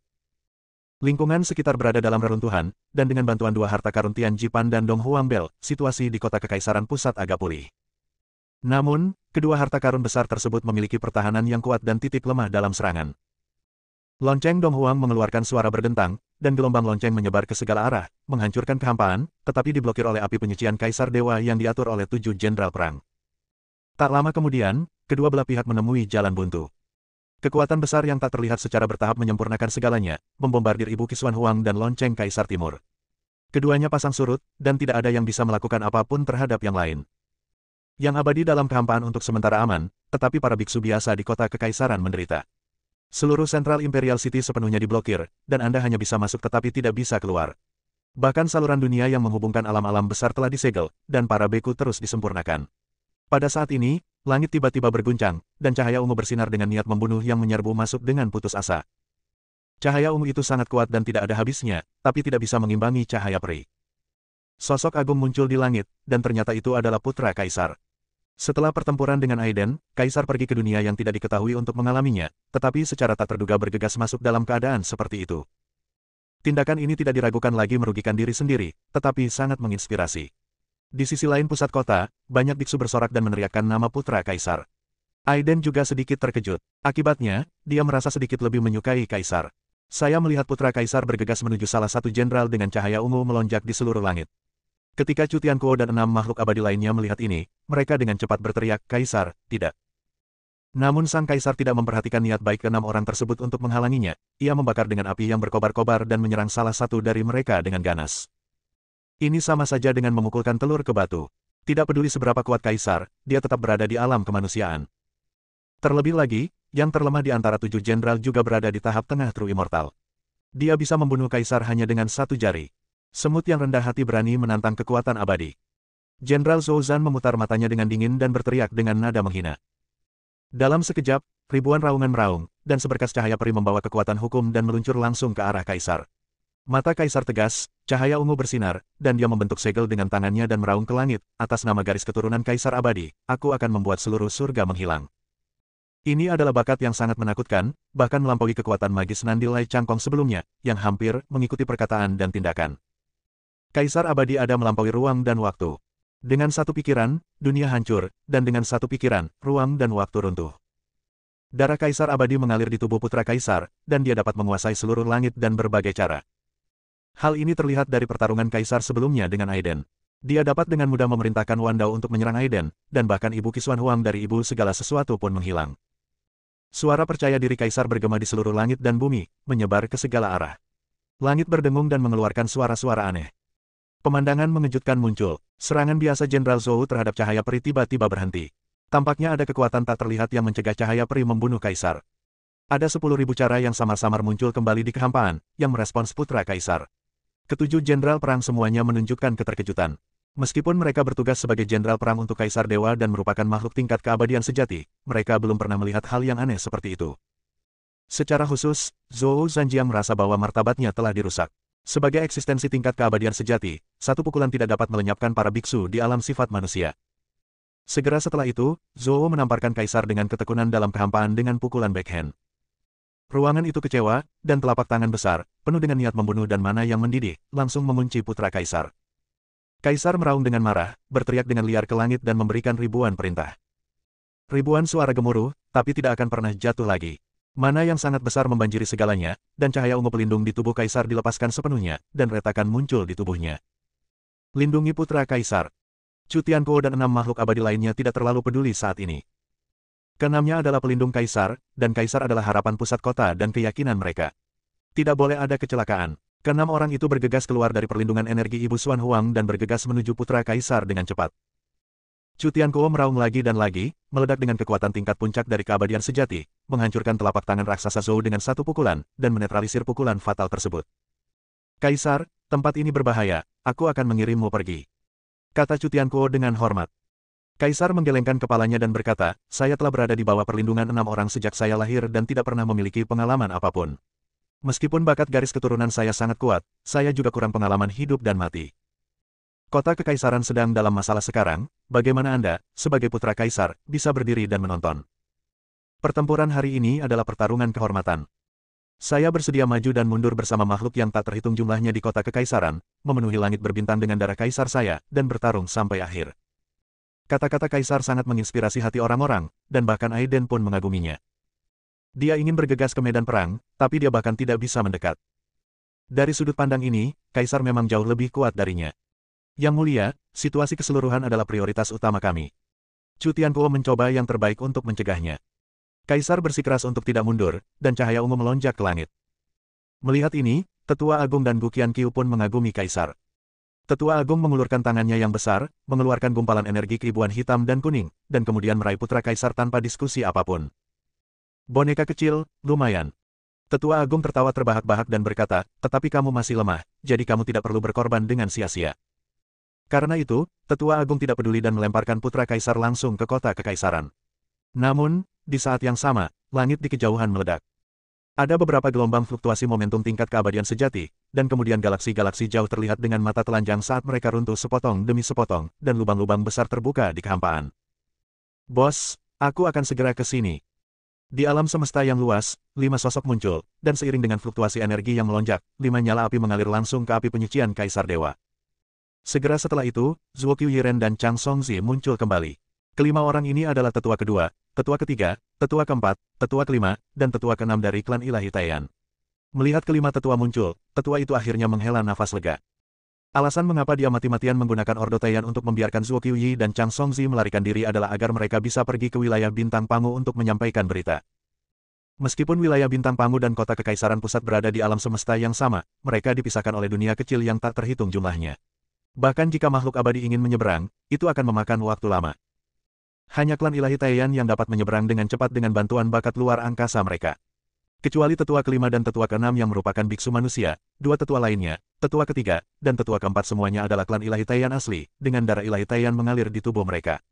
Lingkungan sekitar berada dalam reruntuhan, dan dengan bantuan 2 harta karun Tianji Pan dan Donghuang Bel, situasi di kota kekaisaran pusat agak pulih. Namun, kedua harta karun besar tersebut memiliki pertahanan yang kuat dan titik lemah dalam serangan. Lonceng Donghuang mengeluarkan suara berdentang, dan gelombang lonceng menyebar ke segala arah, menghancurkan kehampaan, tetapi diblokir oleh api penyucian Kaisar Dewa yang diatur oleh 7 jenderal perang. Tak lama kemudian, kedua belah pihak menemui jalan buntu. Kekuatan besar yang tak terlihat secara bertahap menyempurnakan segalanya, membombardir Ibu Qiswan Huang dan Lonceng Kaisar Timur. Keduanya pasang surut, dan tidak ada yang bisa melakukan apapun terhadap yang lain. Yang abadi dalam kehampaan untuk sementara aman, tetapi para biksu biasa di kota kekaisaran menderita. Seluruh Central Imperial City sepenuhnya diblokir, dan Anda hanya bisa masuk tetapi tidak bisa keluar. Bahkan saluran dunia yang menghubungkan alam-alam besar telah disegel, dan para beku terus disempurnakan. Pada saat ini, langit tiba-tiba berguncang, dan cahaya ungu bersinar dengan niat membunuh yang menyerbu masuk dengan putus asa. Cahaya ungu itu sangat kuat dan tidak ada habisnya, tapi tidak bisa mengimbangi cahaya peri. Sosok agung muncul di langit, dan ternyata itu adalah Putra Kaisar. Setelah pertempuran dengan Aiden, Kaisar pergi ke dunia yang tidak diketahui untuk mengalaminya, tetapi secara tak terduga bergegas masuk dalam keadaan seperti itu. Tindakan ini tidak diragukan lagi merugikan diri sendiri, tetapi sangat menginspirasi. Di sisi lain pusat kota, banyak biksu bersorak dan meneriakkan nama Putra Kaisar. Aiden juga sedikit terkejut. Akibatnya, dia merasa sedikit lebih menyukai Kaisar. Saya melihat Putra Kaisar bergegas menuju salah satu jenderal dengan cahaya ungu melonjak di seluruh langit. Ketika Chu Tianquo dan 6 makhluk abadi lainnya melihat ini, mereka dengan cepat berteriak, "Kaisar, tidak." Namun sang kaisar tidak memperhatikan niat baik keenam orang tersebut untuk menghalanginya. Ia membakar dengan api yang berkobar-kobar dan menyerang salah satu dari mereka dengan ganas. Ini sama saja dengan memukulkan telur ke batu. Tidak peduli seberapa kuat kaisar, dia tetap berada di alam kemanusiaan. Terlebih lagi, yang terlemah di antara 7 jenderal juga berada di tahap tengah True Immortal. Dia bisa membunuh kaisar hanya dengan satu jari. Semut yang rendah hati berani menantang kekuatan abadi. Jenderal Zhou Zan memutar matanya dengan dingin dan berteriak dengan nada menghina. Dalam sekejap, ribuan raungan meraung, dan seberkas cahaya peri membawa kekuatan hukum dan meluncur langsung ke arah kaisar. Mata kaisar tegas, cahaya ungu bersinar, dan dia membentuk segel dengan tangannya dan meraung ke langit, atas nama garis keturunan kaisar abadi, aku akan membuat seluruh surga menghilang. Ini adalah bakat yang sangat menakutkan, bahkan melampaui kekuatan magis Nandilai Cangkong sebelumnya, yang hampir mengikuti perkataan dan tindakan. Kaisar abadi ada melampaui ruang dan waktu. Dengan satu pikiran, dunia hancur, dan dengan satu pikiran, ruang dan waktu runtuh. Darah kaisar abadi mengalir di tubuh putra kaisar, dan dia dapat menguasai seluruh langit dan berbagai cara. Hal ini terlihat dari pertarungan kaisar sebelumnya dengan Aiden. Dia dapat dengan mudah memerintahkan Wandao untuk menyerang Aiden, dan bahkan ibu Qixuan Huang dari ibu segala sesuatu pun menghilang. Suara percaya diri kaisar bergema di seluruh langit dan bumi, menyebar ke segala arah. Langit berdengung dan mengeluarkan suara-suara aneh. Pemandangan mengejutkan muncul. Serangan biasa Jenderal Zhou terhadap cahaya peri tiba-tiba berhenti. Tampaknya ada kekuatan tak terlihat yang mencegah cahaya peri membunuh kaisar. Ada 10.000 cara yang samar-samar muncul kembali di kehampaan, yang merespons putra kaisar. Ketujuh jenderal perang semuanya menunjukkan keterkejutan. Meskipun mereka bertugas sebagai jenderal perang untuk kaisar dewa dan merupakan makhluk tingkat keabadian sejati, mereka belum pernah melihat hal yang aneh seperti itu. Secara khusus, Zhou Zhanjiang merasa bahwa martabatnya telah dirusak. Sebagai eksistensi tingkat keabadian sejati, satu pukulan tidak dapat melenyapkan para biksu di alam sifat manusia. Segera setelah itu, Zhou menamparkan kaisar dengan ketekunan dalam kehampaan dengan pukulan backhand. Ruangan itu kecewa, dan telapak tangan besar, penuh dengan niat membunuh dan mana yang mendidih, langsung mengunci putra kaisar. Kaisar meraung dengan marah, berteriak dengan liar ke langit dan memberikan ribuan perintah. Ribuan suara gemuruh, tapi tidak akan pernah jatuh lagi. Mana yang sangat besar membanjiri segalanya, dan cahaya ungu pelindung di tubuh kaisar dilepaskan sepenuhnya, dan retakan muncul di tubuhnya. Lindungi putra kaisar. Chu Tianquo dan 6 makhluk abadi lainnya tidak terlalu peduli saat ini. Keenamnya adalah pelindung kaisar, dan kaisar adalah harapan pusat kota dan keyakinan mereka. Tidak boleh ada kecelakaan. Keenam orang itu bergegas keluar dari perlindungan energi Ibu Xuan Huang dan bergegas menuju putra kaisar dengan cepat. Chu Tianquo meraung lagi dan lagi, meledak dengan kekuatan tingkat puncak dari keabadian sejati, menghancurkan telapak tangan raksasa Zhou dengan satu pukulan, dan menetralisir pukulan fatal tersebut. Kaisar, tempat ini berbahaya, aku akan mengirimmu pergi. Kata Chu Tianquo dengan hormat. Kaisar menggelengkan kepalanya dan berkata, saya telah berada di bawah perlindungan 6 orang sejak saya lahir dan tidak pernah memiliki pengalaman apapun. Meskipun bakat garis keturunan saya sangat kuat, saya juga kurang pengalaman hidup dan mati. Kota Kekaisaran sedang dalam masalah sekarang, bagaimana Anda, sebagai putra kaisar, bisa berdiri dan menonton? Pertempuran hari ini adalah pertarungan kehormatan. Saya bersedia maju dan mundur bersama makhluk yang tak terhitung jumlahnya di kota Kekaisaran, memenuhi langit berbintang dengan darah kaisar saya, dan bertarung sampai akhir. Kata-kata kaisar sangat menginspirasi hati orang-orang, dan bahkan Aiden pun mengaguminya. Dia ingin bergegas ke medan perang, tapi dia bahkan tidak bisa mendekat. Dari sudut pandang ini, kaisar memang jauh lebih kuat darinya. Yang mulia, situasi keseluruhan adalah prioritas utama kami. Chu Tianquo mencoba yang terbaik untuk mencegahnya. Kaisar bersikeras untuk tidak mundur, dan cahaya ungu melonjak ke langit. Melihat ini, Tetua Agung dan Gu Qianqiu pun mengagumi kaisar. Tetua Agung mengulurkan tangannya yang besar, mengeluarkan gumpalan energi keribuan hitam dan kuning, dan kemudian meraih putra kaisar tanpa diskusi apapun. Boneka kecil, lumayan. Tetua Agung tertawa terbahak-bahak dan berkata, tetapi kamu masih lemah, jadi kamu tidak perlu berkorban dengan sia-sia. Karena itu, Tetua Agung tidak peduli dan melemparkan putra kaisar langsung ke kota kekaisaran. Namun, di saat yang sama, langit di kejauhan meledak. Ada beberapa gelombang fluktuasi momentum tingkat keabadian sejati, dan kemudian galaksi-galaksi jauh terlihat dengan mata telanjang saat mereka runtuh sepotong demi sepotong, dan lubang-lubang besar terbuka di kehampaan. Bos, aku akan segera ke sini. Di alam semesta yang luas, 5 sosok muncul, dan seiring dengan fluktuasi energi yang melonjak, 5 nyala api mengalir langsung ke api penyucian Kaisar Dewa. Segera setelah itu, Zhuo Qiuyiren dan Chang Songzi muncul kembali. Kelima orang ini adalah tetua kedua, tetua ketiga, tetua keempat, tetua kelima, dan tetua keenam dari klan ilahi Taiyan. Melihat kelima tetua muncul, tetua itu akhirnya menghela nafas lega. Alasan mengapa dia mati-matian menggunakan Ordo Taiyan untuk membiarkan Zuo Qiuyi dan Chang Songzi melarikan diri adalah agar mereka bisa pergi ke wilayah Bintang Pangu untuk menyampaikan berita. Meskipun wilayah Bintang Pangu dan kota Kekaisaran Pusat berada di alam semesta yang sama, mereka dipisahkan oleh dunia kecil yang tak terhitung jumlahnya. Bahkan jika makhluk abadi ingin menyeberang, itu akan memakan waktu lama. Hanya klan ilahi Taiyan yang dapat menyeberang dengan cepat dengan bantuan bakat luar angkasa mereka. Kecuali tetua kelima dan tetua keenam yang merupakan biksu manusia, dua tetua lainnya, tetua ketiga, dan tetua keempat semuanya adalah klan ilahi Taiyan asli, dengan darah ilahi Taiyan mengalir di tubuh mereka.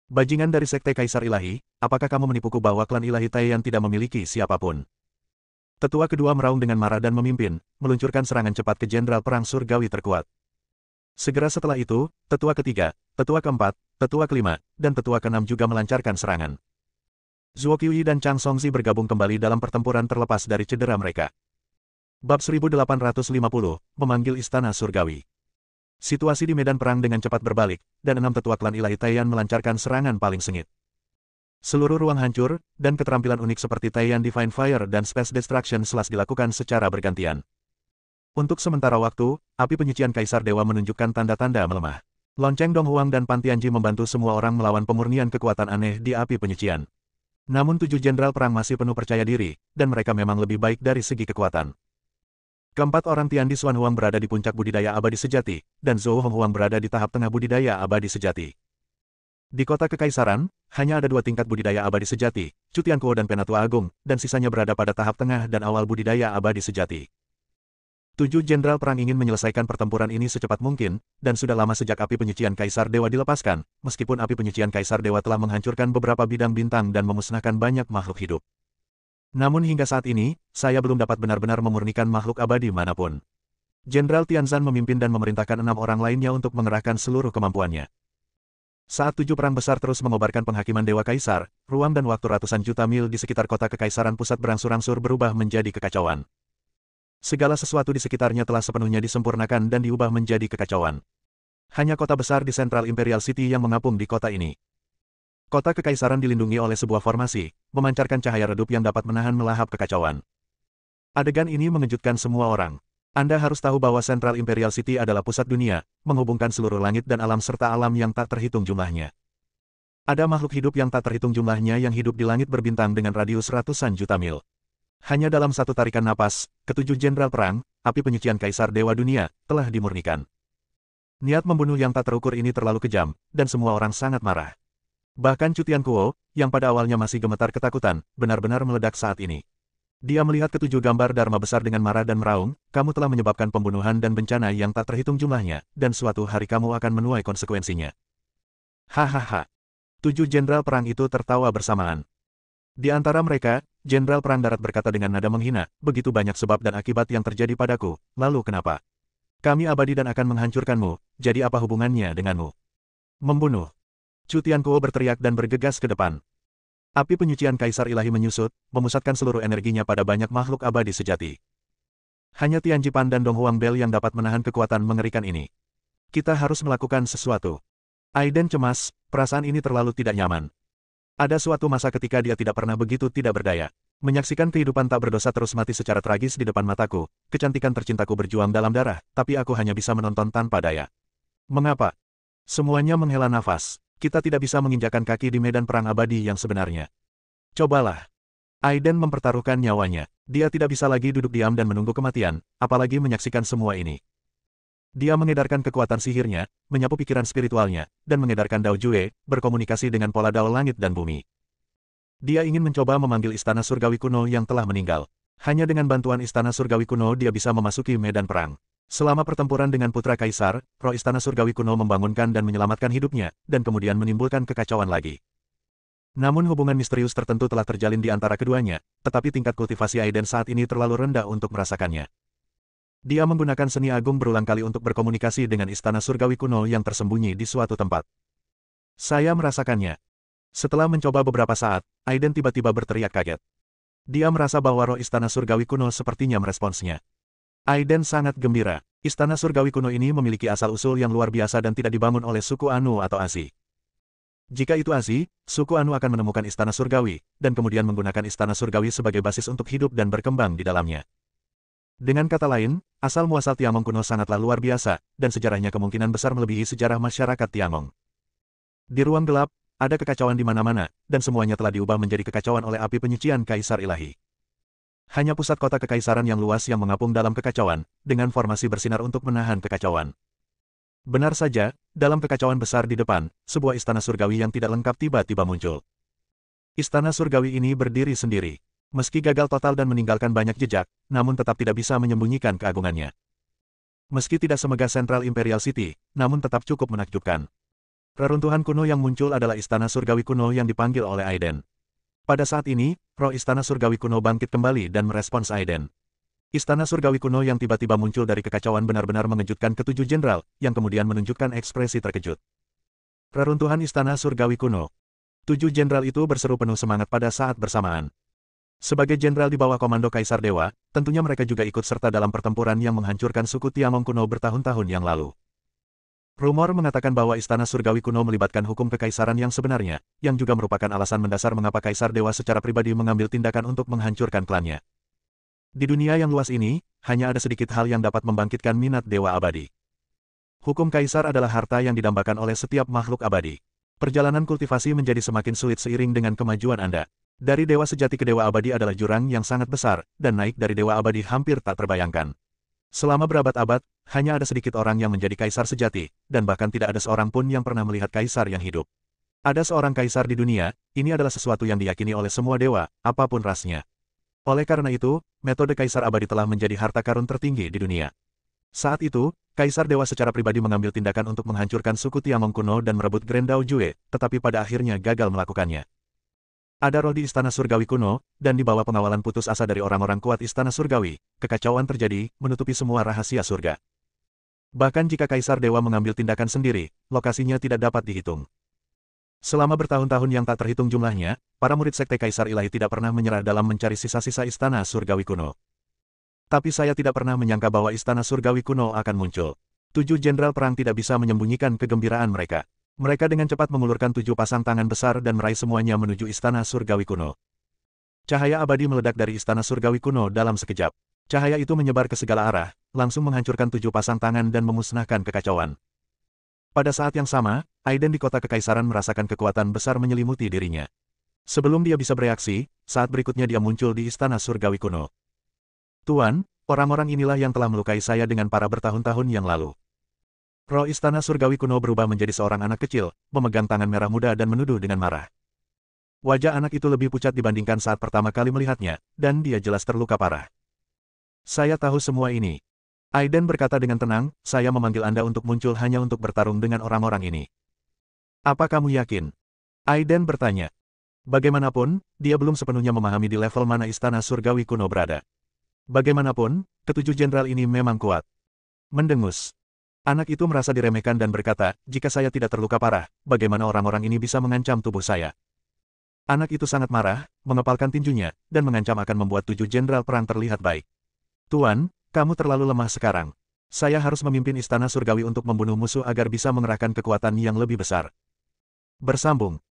Bajingan dari Sekte Kaisar Ilahi, apakah kamu menipuku bahwa klan ilahi Taiyan tidak memiliki siapapun? Tetua kedua meraung dengan marah dan memimpin, meluncurkan serangan cepat ke Jenderal Perang Surgawi terkuat. Segera setelah itu, tetua ketiga, tetua keempat, tetua kelima, dan tetua keenam juga melancarkan serangan. Zuo Qiuyi dan Chang Songzi bergabung kembali dalam pertempuran terlepas dari cedera mereka. Bab 1850, memanggil Istana Surgawi. Situasi di medan perang dengan cepat berbalik, dan 6 tetua klan ilahi Taiyan melancarkan serangan paling sengit. Seluruh ruang hancur, dan keterampilan unik seperti Taiyan Divine Fire dan Space Destruction Slash dilakukan secara bergantian. Untuk sementara waktu, api penyucian Kaisar Dewa menunjukkan tanda-tanda melemah. Lonceng Donghuang dan Pan Tianji membantu semua orang melawan pemurnian kekuatan aneh di api penyucian. Namun 7 jenderal perang masih penuh percaya diri, dan mereka memang lebih baik dari segi kekuatan. Keempat orang Tiandi Xuan Huang berada di puncak budidaya abadi sejati, dan Zhou Honghuang berada di tahap tengah budidaya abadi sejati. Di kota Kekaisaran, hanya ada 2 tingkat budidaya abadi sejati, Chu Tianquo dan Penatua Agung, dan sisanya berada pada tahap tengah dan awal budidaya abadi sejati. 7 jenderal perang ingin menyelesaikan pertempuran ini secepat mungkin, dan sudah lama sejak api penyucian Kaisar Dewa dilepaskan, meskipun api penyucian Kaisar Dewa telah menghancurkan beberapa bidang bintang dan memusnahkan banyak makhluk hidup. Namun hingga saat ini, saya belum dapat benar-benar memurnikan makhluk abadi manapun. Jenderal Tianzan memimpin dan memerintahkan 6 orang lainnya untuk mengerahkan seluruh kemampuannya. Saat 7 perang besar terus mengobarkan penghakiman Dewa Kaisar, ruang dan waktu ratusan juta mil di sekitar kota Kekaisaran Pusat berangsur-angsur berubah menjadi kekacauan. Segala sesuatu di sekitarnya telah sepenuhnya disempurnakan dan diubah menjadi kekacauan. Hanya kota besar di Central Imperial City yang mengapung di kota ini. Kota Kekaisaran dilindungi oleh sebuah formasi, memancarkan cahaya redup yang dapat menahan melahap kekacauan. Adegan ini mengejutkan semua orang. Anda harus tahu bahwa Central Imperial City adalah pusat dunia, menghubungkan seluruh langit dan alam serta alam yang tak terhitung jumlahnya. Ada makhluk hidup yang tak terhitung jumlahnya yang hidup di langit berbintang dengan radius ratusan juta mil. Hanya dalam satu tarikan napas, ketujuh jenderal perang, api penyucian Kaisar Dewa Dunia, telah dimurnikan. Niat membunuh yang tak terukur ini terlalu kejam, dan semua orang sangat marah. Bahkan Chu Tianquo, yang pada awalnya masih gemetar ketakutan, benar-benar meledak saat ini. Dia melihat ketujuh gambar Dharma besar dengan marah dan meraung, kamu telah menyebabkan pembunuhan dan bencana yang tak terhitung jumlahnya, dan suatu hari kamu akan menuai konsekuensinya. Hahaha. 7 jenderal perang itu tertawa bersamaan. Di antara mereka, Jenderal Perang Darat berkata dengan nada menghina, begitu banyak sebab dan akibat yang terjadi padaku, lalu kenapa? Kami abadi dan akan menghancurkanmu, jadi apa hubungannya denganmu? Membunuh. Chu Tianquo berteriak dan bergegas ke depan. Api penyucian Kaisar Ilahi menyusut, memusatkan seluruh energinya pada banyak makhluk abadi sejati. Hanya Tianji Pan dan Dong Huang Bel yang dapat menahan kekuatan mengerikan ini. Kita harus melakukan sesuatu. Aiden cemas, perasaan ini terlalu tidak nyaman. Ada suatu masa ketika dia tidak pernah begitu tidak berdaya. Menyaksikan kehidupan tak berdosa terus mati secara tragis di depan mataku, kecantikan tercintaku berjuang dalam darah, tapi aku hanya bisa menonton tanpa daya. Mengapa? Semuanya menghela nafas. Kita tidak bisa menginjakan kaki di medan perang abadi yang sebenarnya. Cobalah. Aiden mempertaruhkan nyawanya. Dia tidak bisa lagi duduk diam dan menunggu kematian, apalagi menyaksikan semua ini. Dia mengedarkan kekuatan sihirnya, menyapu pikiran spiritualnya, dan mengedarkan Dao Jue, berkomunikasi dengan pola Dao langit dan bumi. Dia ingin mencoba memanggil Istana Surgawi kuno yang telah meninggal. Hanya dengan bantuan Istana Surgawi kuno dia bisa memasuki medan perang. Selama pertempuran dengan Putra Kaisar, roh Istana Surgawi kuno membangunkan dan menyelamatkan hidupnya, dan kemudian menimbulkan kekacauan lagi. Namun hubungan misterius tertentu telah terjalin di antara keduanya, tetapi tingkat kultivasi Aiden saat ini terlalu rendah untuk merasakannya. Dia menggunakan seni agung berulang kali untuk berkomunikasi dengan Istana Surgawi kuno yang tersembunyi di suatu tempat. Saya merasakannya. Setelah mencoba beberapa saat, Aiden tiba-tiba berteriak kaget. Dia merasa bahwa roh Istana Surgawi kuno sepertinya meresponsnya. Aiden sangat gembira. Istana Surgawi kuno ini memiliki asal-usul yang luar biasa dan tidak dibangun oleh suku Anu atau Asi. Jika itu Asi, suku Anu akan menemukan Istana Surgawi, dan kemudian menggunakan Istana Surgawi sebagai basis untuk hidup dan berkembang di dalamnya. Dengan kata lain, Asal-muasal Tiangong kuno sangatlah luar biasa, dan sejarahnya kemungkinan besar melebihi sejarah masyarakat Tiangong. Di ruang gelap, ada kekacauan di mana-mana, dan semuanya telah diubah menjadi kekacauan oleh api penyucian Kaisar Ilahi. Hanya pusat kota kekaisaran yang luas yang mengapung dalam kekacauan, dengan formasi bersinar untuk menahan kekacauan. Benar saja, dalam kekacauan besar di depan, sebuah istana surgawi yang tidak lengkap tiba-tiba muncul. Istana surgawi ini berdiri sendiri. Meski gagal total dan meninggalkan banyak jejak, namun tetap tidak bisa menyembunyikan keagungannya. Meski tidak semegah Central Imperial City, namun tetap cukup menakjubkan. Reruntuhan kuno yang muncul adalah istana surgawi kuno yang dipanggil oleh Aiden. Pada saat ini, roh istana surgawi kuno bangkit kembali dan merespons Aiden. Istana surgawi kuno yang tiba-tiba muncul dari kekacauan benar-benar mengejutkan ketujuh jenderal, yang kemudian menunjukkan ekspresi terkejut. Reruntuhan istana surgawi kuno. Tujuh jenderal itu berseru penuh semangat pada saat bersamaan. Sebagai jenderal di bawah komando Kaisar Dewa, tentunya mereka juga ikut serta dalam pertempuran yang menghancurkan suku Tiangong kuno bertahun-tahun yang lalu. Rumor mengatakan bahwa istana surgawi kuno melibatkan hukum kekaisaran yang sebenarnya, yang juga merupakan alasan mendasar mengapa Kaisar Dewa secara pribadi mengambil tindakan untuk menghancurkan klannya. Di dunia yang luas ini, hanya ada sedikit hal yang dapat membangkitkan minat Dewa Abadi. Hukum Kaisar adalah harta yang didambakan oleh setiap makhluk abadi. Perjalanan kultivasi menjadi semakin sulit seiring dengan kemajuan Anda. Dari Dewa Sejati ke Dewa Abadi adalah jurang yang sangat besar, dan naik dari Dewa Abadi hampir tak terbayangkan. Selama berabad-abad, hanya ada sedikit orang yang menjadi kaisar sejati, dan bahkan tidak ada seorang pun yang pernah melihat kaisar yang hidup. Ada seorang kaisar di dunia, ini adalah sesuatu yang diyakini oleh semua dewa, apapun rasnya. Oleh karena itu, metode kaisar abadi telah menjadi harta karun tertinggi di dunia. Saat itu, Kaisar Dewa secara pribadi mengambil tindakan untuk menghancurkan suku Tiangong kuno dan merebut Grendao Jue, tetapi pada akhirnya gagal melakukannya. Ada roh di Istana Surgawi kuno, dan di bawah pengawalan putus asa dari orang-orang kuat Istana Surgawi, kekacauan terjadi, menutupi semua rahasia surga. Bahkan jika Kaisar Dewa mengambil tindakan sendiri, lokasinya tidak dapat dihitung. Selama bertahun-tahun yang tak terhitung jumlahnya, para murid Sekte Kaisar Ilahi tidak pernah menyerah dalam mencari sisa-sisa Istana Surgawi kuno. Tapi saya tidak pernah menyangka bahwa Istana Surgawi kuno akan muncul. 7 jenderal perang tidak bisa menyembunyikan kegembiraan mereka. Mereka dengan cepat mengulurkan 7 pasang tangan besar dan meraih semuanya menuju Istana Surgawi kuno. Cahaya abadi meledak dari Istana Surgawi kuno dalam sekejap. Cahaya itu menyebar ke segala arah, langsung menghancurkan 7 pasang tangan dan memusnahkan kekacauan. Pada saat yang sama, Aiden di kota kekaisaran merasakan kekuatan besar menyelimuti dirinya. Sebelum dia bisa bereaksi, saat berikutnya dia muncul di Istana Surgawi kuno. Tuan, orang-orang inilah yang telah melukai saya dengan parah bertahun-tahun yang lalu. Roh Istana Surgawi kuno berubah menjadi seorang anak kecil, memegang tangan merah muda dan menuduh dengan marah. Wajah anak itu lebih pucat dibandingkan saat pertama kali melihatnya, dan dia jelas terluka parah. Saya tahu semua ini. Aiden berkata dengan tenang, saya memanggil Anda untuk muncul hanya untuk bertarung dengan orang-orang ini. Apa kamu yakin? Aiden bertanya. Bagaimanapun, dia belum sepenuhnya memahami di level mana Istana Surgawi kuno berada. Bagaimanapun, ketujuh jenderal ini memang kuat. Mendengus. Anak itu merasa diremehkan dan berkata, jika saya tidak terluka parah, bagaimana orang-orang ini bisa mengancam tubuh saya? Anak itu sangat marah, mengepalkan tinjunya, dan mengancam akan membuat 7 jenderal perang terlihat baik. Tuan, kamu terlalu lemah sekarang. Saya harus memimpin Istana Surgawi untuk membunuh musuh agar bisa mengerahkan kekuatan yang lebih besar. Bersambung.